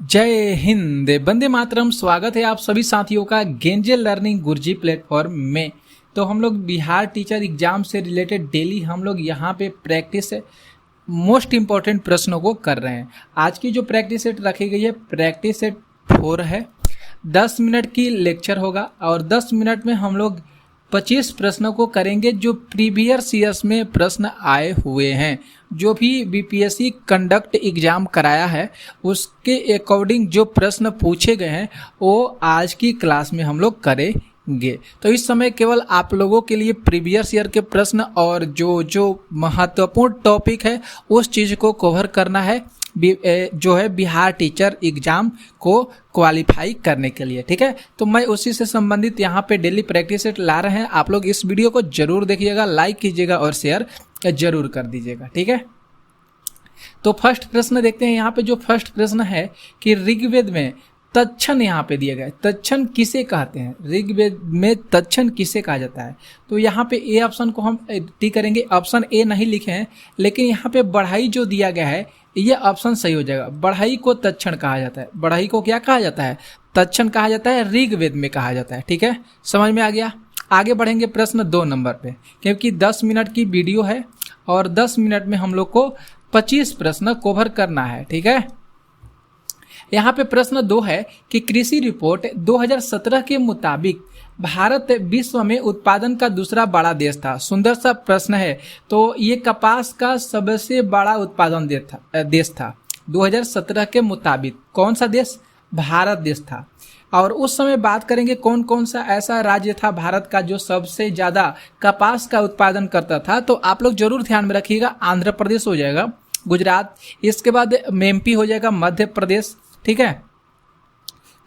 जय हिंद, वंदे मातरम। स्वागत है आप सभी साथियों का गेंजे लर्निंग गुरुजी प्लेटफॉर्म में। तो हम लोग बिहार टीचर एग्जाम से रिलेटेड डेली हम लोग यहाँ पे प्रैक्टिस मोस्ट इम्पॉर्टेंट प्रश्नों को कर रहे हैं। आज की जो प्रैक्टिस सेट रखी गई है, प्रैक्टिस सेट 4 है। 10 मिनट की लेक्चर होगा और 10 मिनट में हम लोग 25 प्रश्नों को करेंगे जो प्रीवियस ईयर्स में प्रश्न आए हुए हैं। जो भी बीपीएससी कंडक्ट एग्जाम कराया है उसके अकॉर्डिंग जो प्रश्न पूछे गए हैं वो आज की क्लास में हम लोग करेंगे। तो इस समय केवल आप लोगों के लिए प्रीवियस ईयर के प्रश्न और जो महत्वपूर्ण टॉपिक है उस चीज़ को कवर करना है, जो है बिहार टीचर एग्जाम को क्वालिफाई करने के लिए। ठीक है, तो मैं उसी से संबंधित यहाँ पे डेली प्रैक्टिस सेट ला रहे हैं। आप लोग इस वीडियो को जरूर देखिएगा, लाइक कीजिएगा और शेयर जरूर कर दीजिएगा। ठीक है, तो फर्स्ट प्रश्न देखते हैं। यहाँ पे जो फर्स्ट प्रश्न है कि ऋग्वेद में तत्क्षण यहाँ पे दिया गया है, तत्क्षण किसे कहते हैं? ऋग्वेद में तत्क्षण किसे कहा जाता है? तो यहाँ पे ए ऑप्शन को हम टिक करेंगे। ऑप्शन ए नहीं लिखे हैं, लेकिन यहाँ पे बढ़ाई जो दिया गया है ये ऑप्शन सही हो जाएगा। बढ़ाई को तत्क्षण कहा जाता है। बढ़ाई को क्या कहा जाता है? तत्क्षण कहा जाता है, ऋग्वेद में कहा जाता है। ठीक है, समझ में आ गया। आगे बढ़ेंगे प्रश्न 2 नंबर पे, क्योंकि 10 मिनट की वीडियो है और 10 मिनट में हम लोग को 25 प्रश्न कवर करना है। ठीक है, यहाँ पे प्रश्न 2 है कि कृषि रिपोर्ट 2017 के मुताबिक भारत विश्व में उत्पादन का दूसरा बड़ा देश था। सुंदर सा प्रश्न है। तो ये कपास का सबसे बड़ा उत्पादन देश था 2017 के मुताबिक। कौन सा देश? भारत देश था। और उस समय बात करेंगे कौन कौन सा ऐसा राज्य था भारत का जो सबसे ज़्यादा कपास का उत्पादन करता था। तो आप लोग जरूर ध्यान में रखिएगा। आंध्र प्रदेश हो जाएगा, गुजरात, इसके बाद एमपी हो जाएगा, मध्य प्रदेश, ठीक है,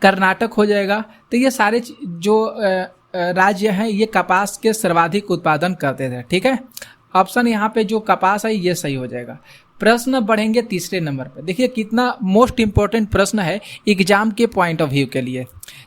कर्नाटक हो जाएगा। तो ये सारे जो राज्य हैं ये कपास के सर्वाधिक उत्पादन करते थे। ठीक है, ऑप्शन यहाँ पे जो कपास है ये सही हो जाएगा। प्रश्न बढ़ेंगे तीसरे नंबर पर। देखिए कितना मोस्ट इंपॉर्टेंट प्रश्न है एग्जाम के पॉइंट ऑफ व्यू के लिए।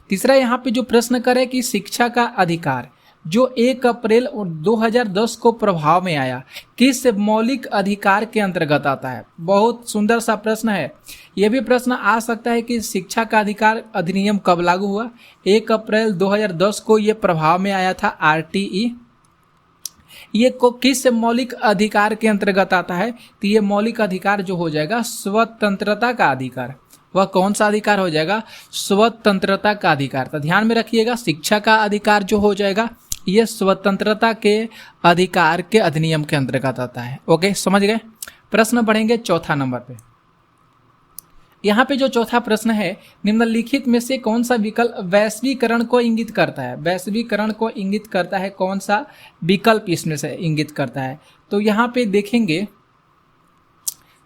तीसरा यहाँ पे जो प्रश्न करे कि शिक्षा का अधिकार जो 1 अप्रैल 2010 को प्रभाव में आया किस मौलिक अधिकार के अंतर्गत आता है? बहुत सुंदर सा प्रश्न है। यह भी प्रश्न आ सकता है कि शिक्षा का अधिकार अधिनियम कब लागू हुआ? 1 अप्रैल 2010 को यह प्रभाव में आया था, आरटीई। ये को किस मौलिक अधिकार के अंतर्गत आता है? तो ये मौलिक अधिकार जो हो जाएगा स्वतंत्रता का अधिकार। वह कौन सा अधिकार हो जाएगा? स्वतंत्रता का अधिकार। तो ध्यान में रखिएगा, शिक्षा का अधिकार जो हो जाएगा ये स्वतंत्रता के अधिकार के अधिनियम के अंतर्गत आता है। ओके, समझ गए। प्रश्न बढ़ेंगे चौथा नंबर पे। यहाँ पे जो चौथा प्रश्न है, निम्नलिखित में से कौन सा विकल्प वैश्वीकरण को इंगित करता है? वैश्वीकरण को इंगित करता है कौन सा विकल्प इसमें से इंगित करता है? तो यहाँ पे देखेंगे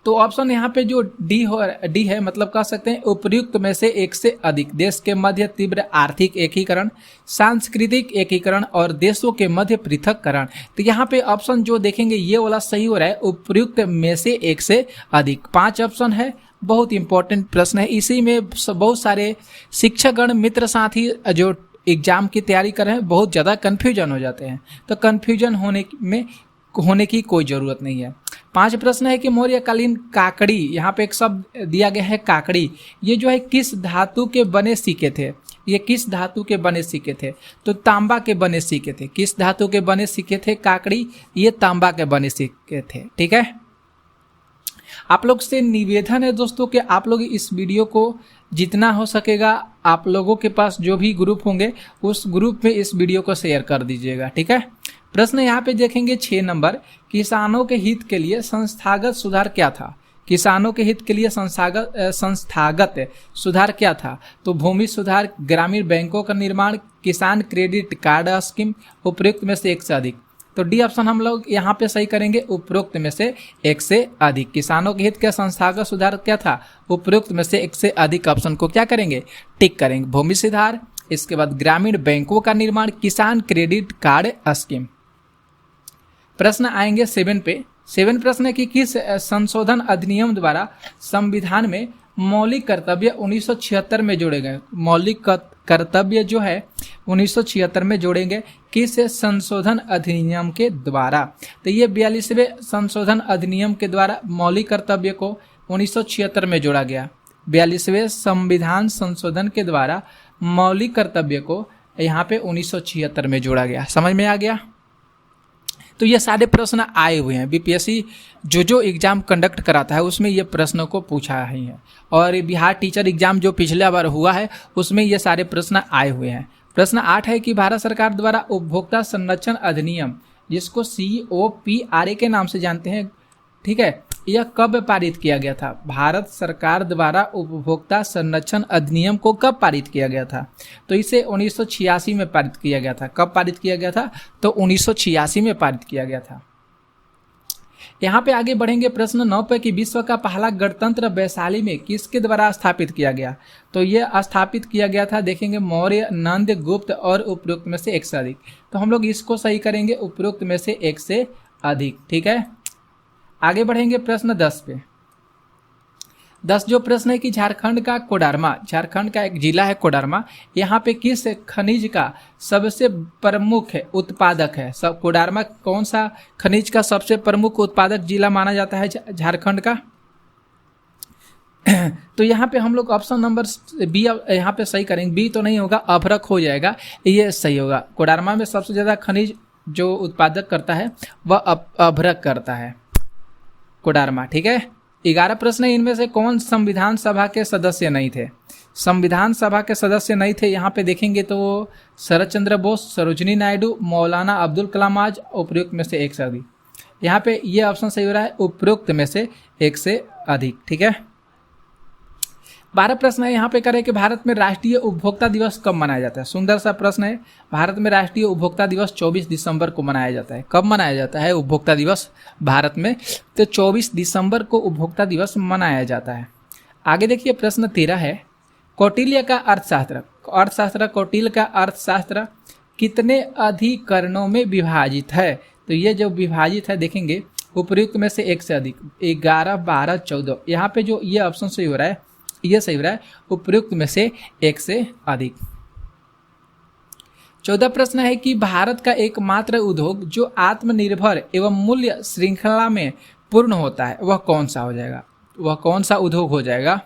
तो ऑप्शन यहाँ पे जो डी है, मतलब कह सकते हैं उपयुक्त में से एक से अधिक। देश के मध्य तीव्र आर्थिक एकीकरण, सांस्कृतिक एकीकरण और देशों के मध्य पृथककरण। तो यहाँ पे ऑप्शन जो देखेंगे ये वाला सही हो रहा है, उपयुक्त में से एक से अधिक। 5 ऑप्शन है, बहुत इंपॉर्टेंट प्रश्न है। इसी में बहुत सारे शिक्षकगण मित्र साथी जो एग्जाम की तैयारी कर रहे हैं बहुत ज़्यादा कन्फ्यूजन हो जाते हैं। तो कन्फ्यूजन होने की कोई ज़रूरत नहीं है। 5 प्रश्न है कि मौर्यकालीन काकड़ी, यहाँ पे एक शब्द दिया गया है काकड़ी, ये जो है किस धातु के बने सिक्के थे? ये किस धातु के बने सिक्के थे? तो तांबा के बने सिक्के थे। किस धातु के बने सिक्के थे काकड़ी? ये तांबा के बने सिक्के थे। ठीक है, आप लोग से निवेदन है दोस्तों कि आप लोग इस वीडियो को जितना हो सकेगा आप लोगों के पास जो भी ग्रुप होंगे उस ग्रुप में इस वीडियो को शेयर कर दीजिएगा। ठीक है, प्रश्न यहाँ पे देखेंगे 6 नंबर, किसानों के हित के लिए संस्थागत सुधार क्या था? किसानों के हित के लिए संस्थागत सुधार क्या था? तो भूमि सुधार, ग्रामीण बैंकों का निर्माण, किसान क्रेडिट कार्ड स्कीम, उपयुक्त में से एक से अधिक। तो डी ऑप्शन हम लोग यहाँ पे सही करेंगे, उपयुक्त में से एक से अधिक। किसानों के हित के संस्थागत सुधार क्या था? उपयुक्त में से एक से अधिक ऑप्शन को क्या करेंगे? टिक करेंगे। भूमि सुधार, इसके बाद ग्रामीण बैंकों का निर्माण, किसान क्रेडिट कार्ड स्कीम। प्रश्न आएंगे 7 पे। 7 प्रश्न है कि किस संशोधन अधिनियम द्वारा संविधान में मौलिक कर्तव्य 1976 में जोड़े गए? मौलिक कर्तव्य जो है 1976 में जोड़ेंगे किस संशोधन अधिनियम के द्वारा? तो ये 42वें संशोधन अधिनियम के द्वारा मौलिक कर्तव्य को 1976 में जोड़ा गया। 42वें संविधान संशोधन के द्वारा मौलिक कर्तव्य को यहाँ पे 1976 में जोड़ा गया। समझ में आ गया? तो ये सारे प्रश्न आए हुए हैं, बीपीएससी जो एग्ज़ाम कंडक्ट कराता है उसमें ये प्रश्नों को पूछा ही है, और बिहार टीचर एग्ज़ाम जो पिछले बार हुआ है उसमें ये सारे प्रश्न आए हुए हैं। प्रश्न 8 है कि भारत सरकार द्वारा उपभोक्ता संरक्षण अधिनियम, जिसको COPRA के नाम से जानते हैं, ठीक है, यह कब पारित किया गया था? भारत सरकार द्वारा उपभोक्ता संरक्षण अधिनियम को कब पारित किया गया था? तो इसे 1986 में पारित किया गया था। कब पारित किया गया था? तो 1986 में पारित किया गया था। यहाँ पे आगे बढ़ेंगे प्रश्न 9 पे कि विश्व का पहला गणतंत्र वैशाली में किसके द्वारा स्थापित किया गया? तो ये स्थापित किया गया था, देखेंगे, मौर्य, नंद, गुप्त और उपरोक्त में से एक से अधिक। तो हम लोग इसको सही करेंगे, उपरोक्त में से एक से अधिक, ठीक है। आगे बढ़ेंगे प्रश्न 10 पे। 10 जो प्रश्न है कि झारखंड का कोडरमा, झारखंड का एक जिला है कोडरमा, यहाँ पे किस खनिज का सबसे प्रमुख उत्पादक है? सब कोडरमा कौन सा खनिज का सबसे प्रमुख उत्पादक जिला माना जाता है झारखंड का? तो यहाँ पे हम लोग ऑप्शन नंबर बी यहाँ पे सही करेंगे। बी तो नहीं होगा, अभ्रक हो जाएगा, ये सही होगा। कोडरमा में सबसे ज़्यादा खनिज जो उत्पादक करता है वह अभ्रक करता है, कोडरमा, ठीक है। 11 प्रश्न है, इनमें से कौन संविधान सभा के सदस्य नहीं थे? संविधान सभा के सदस्य नहीं थे, यहाँ पे देखेंगे तो शरद चंद्र बोस, सरोजिनी नायडू, मौलाना अब्दुल कलाम आजाद, उपरोक्त में से एक से अधिक। यहाँ पे ये ऑप्शन सही हो रहा है, उपरोक्त में से एक से अधिक, ठीक है। 12 प्रश्न है, यहाँ पे करें कि भारत में राष्ट्रीय उपभोक्ता दिवस कब मनाया जाता है? सुंदर सा प्रश्न है। भारत में राष्ट्रीय उपभोक्ता दिवस 24 दिसंबर को मनाया जाता है। कब मनाया जाता है उपभोक्ता दिवस भारत में? तो 24 दिसंबर को उपभोक्ता दिवस मनाया जाता है। आगे देखिए प्रश्न 13 है, कौटिल्य का अर्थशास्त्र कौटिल्य का अर्थशास्त्र कितने अधिकरणों में विभाजित है? तो ये जो विभाजित है देखेंगे, उपयुक्त में से एक से अधिक, 11, 12, 14। यहाँ पे जो ये ऑप्शन सही हो रहा है, ये सही हो रहा है, उपयुक्त में से एक से अधिक। 14 प्रश्न है कि भारत का एकमात्र उद्योग जो आत्मनिर्भर एवं मूल्य श्रृंखला में पूर्ण होता है वह कौन सा हो जाएगा? वह कौन सा उद्योग हो जाएगा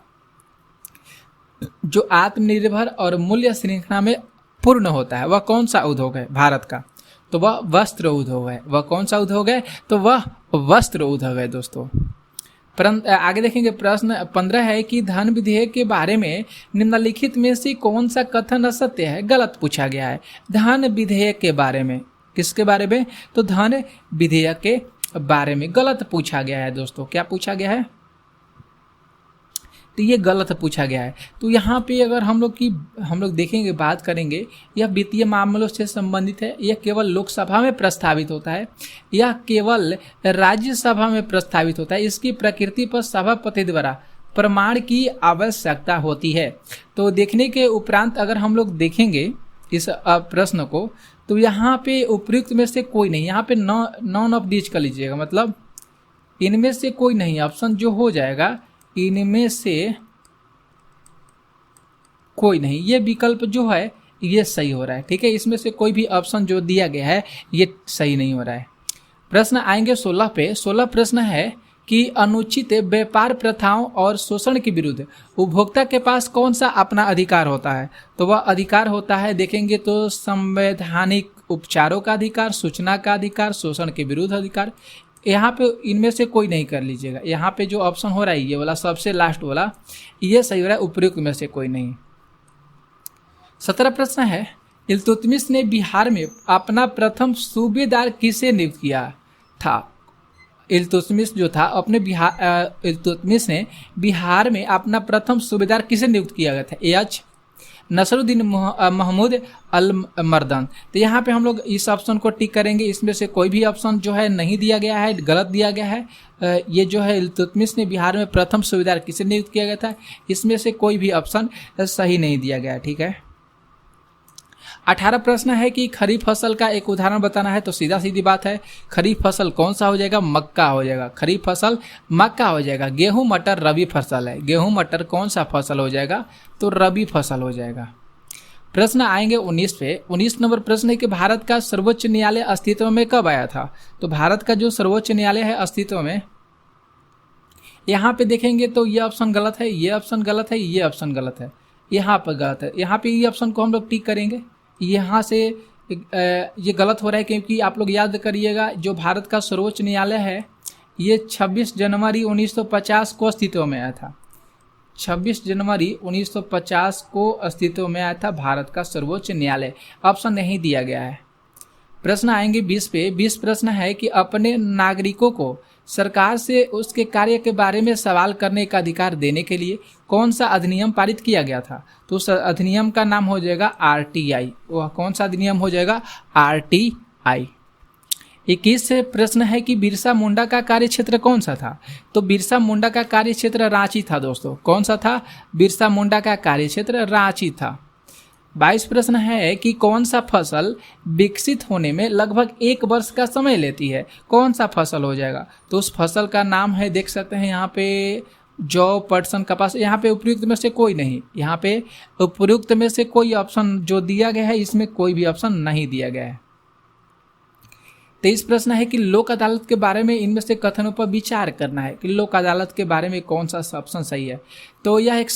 जो आत्मनिर्भर और मूल्य श्रृंखला में पूर्ण होता है? वह कौन सा उद्योग है भारत का? तो वह वस्त्र उद्योग है। वह कौन सा उद्योग है? तो वह वस्त्र उद्योग है दोस्तों। आगे देखेंगे प्रश्न 15 है कि धन विधेयक के बारे में निम्नलिखित में से कौन सा कथन असत्य है, गलत पूछा गया है? धन विधेयक के बारे में, किसके बारे में? तो धन विधेयक के बारे में गलत पूछा गया है दोस्तों। क्या पूछा गया है? तो ये गलत पूछा गया है। तो यहाँ पे अगर हम लोग देखेंगे, बात करेंगे, यह वित्तीय मामलों से संबंधित है। यह केवल लोकसभा में प्रस्तावित होता है, यह केवल राज्यसभा में प्रस्तावित होता है। इसकी प्रकृति पर सभापति द्वारा प्रमाण की आवश्यकता होती है। तो देखने के उपरांत अगर हम लोग देखेंगे इस प्रश्न को, तो यहाँ पे उपयुक्त में से कोई नहीं, यहाँ पे नॉन ऑफ दीज कर लीजिएगा, मतलब इनमें से कोई नहीं। ऑप्शन जो हो जाएगा इनमें से कोई नहीं, ये विकल्प जो है ये सही हो रहा है, ठीक है। इसमें से कोई भी ऑप्शन जो दिया गया है ये सही नहीं हो रहा है। प्रश्न आएंगे 16 पे। 16 प्रश्न है कि अनुचित व्यापार प्रथाओं और शोषण के विरुद्ध उपभोक्ता के पास कौन सा अपना अधिकार होता है? तो वह अधिकार होता है, देखेंगे तो संवैधानिक उपचारों का अधिकार, सूचना का अधिकार, शोषण के विरुद्ध अधिकार। यहाँ पे इनमें से कोई नहीं कर लीजिएगा। यहाँ पे जो ऑप्शन हो रहा है ये वाला सबसे लास्ट वाला, ये सही हो रहा है, उपयुक्त में से कोई नहीं। 17 प्रश्न है, इल्तुतमिश ने बिहार में अपना प्रथम सूबेदार किसे नियुक्त किया था? इल्तुतमिश जो था इल्तुतमिश ने बिहार में अपना प्रथम सूबेदार किसे नियुक्त किया गया था? एच नसरुद्दीन महमूद अल मर्दन। तो यहाँ पे हम लोग इस ऑप्शन को टिक करेंगे। इसमें से कोई भी ऑप्शन जो है नहीं दिया गया है, गलत दिया गया है। ये जो है इल्तुतमिश ने बिहार में प्रथम सूबेदार किसे नियुक्त किया गया था, इसमें से कोई भी ऑप्शन सही नहीं दिया गया, ठीक है। 18 प्रश्न है कि खरीफ फसल का एक उदाहरण बताना है। तो सीधा सीधी बात है, खरीफ फसल कौन सा हो जाएगा? मक्का हो जाएगा। खरीफ फसल मक्का हो जाएगा। गेहूं मटर रबी फसल है। गेहूं मटर कौन सा फसल हो जाएगा? तो रबी फसल हो जाएगा। प्रश्न आएंगे 19 पे। 19 नंबर प्रश्न है कि भारत का सर्वोच्च न्यायालय अस्तित्व में कब आया था? तो भारत का जो सर्वोच्च न्यायालय है अस्तित्व में यहाँ पे देखेंगे तो ये ऑप्शन गलत है, ये ऑप्शन गलत है, ये ऑप्शन गलत है, यहाँ पर गलत है। यहाँ पे ये ऑप्शन को हम लोग टिक करेंगे। यहाँ से ये गलत हो रहा है क्योंकि आप लोग याद करिएगा जो भारत का सर्वोच्च न्यायालय है ये 26 जनवरी 1950 को अस्तित्व में आया था। 26 जनवरी 1950 को अस्तित्व में आया था भारत का सर्वोच्च न्यायालय। ऑप्शन नहीं दिया गया है। प्रश्न आएंगे 20 पे। 20 प्रश्न है कि अपने नागरिकों को सरकार से उसके कार्य के बारे में सवाल करने का अधिकार देने के लिए कौन सा अधिनियम पारित किया गया था? तो उस अधिनियम का नाम हो जाएगा आरटीआई। वह कौन सा अधिनियम हो जाएगा? आरटीआई। 21 प्रश्न है कि बिरसा मुंडा का कार्य क्षेत्र कौन सा था? तो बिरसा मुंडा का कार्य क्षेत्र रांची था दोस्तों। कौन सा था? बिरसा मुंडा का कार्य क्षेत्र रांची था। 22 प्रश्न है कि कौन सा फसल विकसित होने में लगभग 1 वर्ष का समय लेती है? कौन सा फसल हो जाएगा? तो उस फसल का नाम है, देख सकते हैं यहाँ पे, जौ, पटसन, कपास। यहाँ पे उपयुक्त में से कोई नहीं, यहाँ पे उपयुक्त में से कोई ऑप्शन जो दिया गया है इसमें कोई भी ऑप्शन नहीं दिया गया है। 23 प्रश्न है कि लोक अदालत के बारे में इनमें से कथनों पर विचार करना है कि लोक अदालत के बारे में कौन सा ऑप्शन सही है। तो यह एक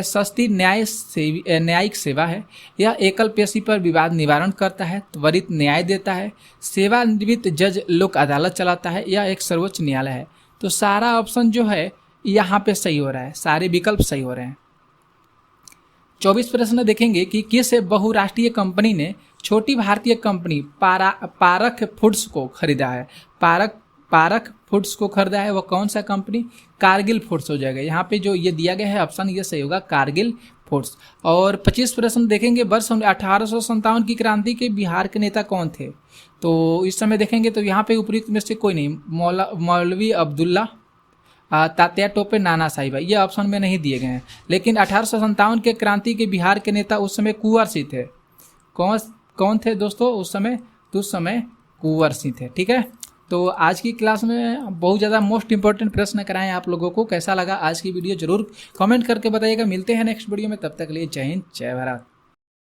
सस्ती न्यायिक सेवा है। यह एकल पेशी पर विवाद निवारण करता है, त्वरित न्याय देता है, सेवानिवृत्त जज लोक अदालत चलाता है, यह एक सर्वोच्च न्यायालय है। तो सारा ऑप्शन जो है यहाँ पे सही हो रहा है, सारे विकल्प सही हो रहे हैं। 24 प्रश्न देखेंगे कि किस बहुराष्ट्रीय कंपनी ने छोटी भारतीय कंपनी पारक फूड्स को खरीदा है? पारक फूड्स को खरीदा है, वह कौन सा कंपनी? कारगिल फूड्स हो जाएगा। यहाँ पे जो ये दिया गया है ऑप्शन ये सही होगा, कारगिल फूड्स। और 25 प्रश्न देखेंगे, वर्ष 1857 की क्रांति के बिहार के नेता कौन थे? तो इस समय देखेंगे तो यहाँ पे उपयुक्त में से कोई नहीं, मौलवी अब्दुल्ला, तात्या टोपे, नाना साहिब, ये ऑप्शन में नहीं दिए गए हैं। लेकिन 1857 के क्रांति के बिहार के नेता उस समय कुंवर सिंह थे। कौन थे दोस्तों उस समय? तो उस समय कुंवर सिंह थे। ठीक है, तो आज की क्लास में बहुत ज़्यादा मोस्ट इंपॉर्टेंट प्रश्न कराएं आप लोगों को। कैसा लगा आज की वीडियो जरूर कमेंट करके बताइएगा। मिलते हैं नेक्स्ट वीडियो में, तब तक के लिए जय हिंद, जय भारत।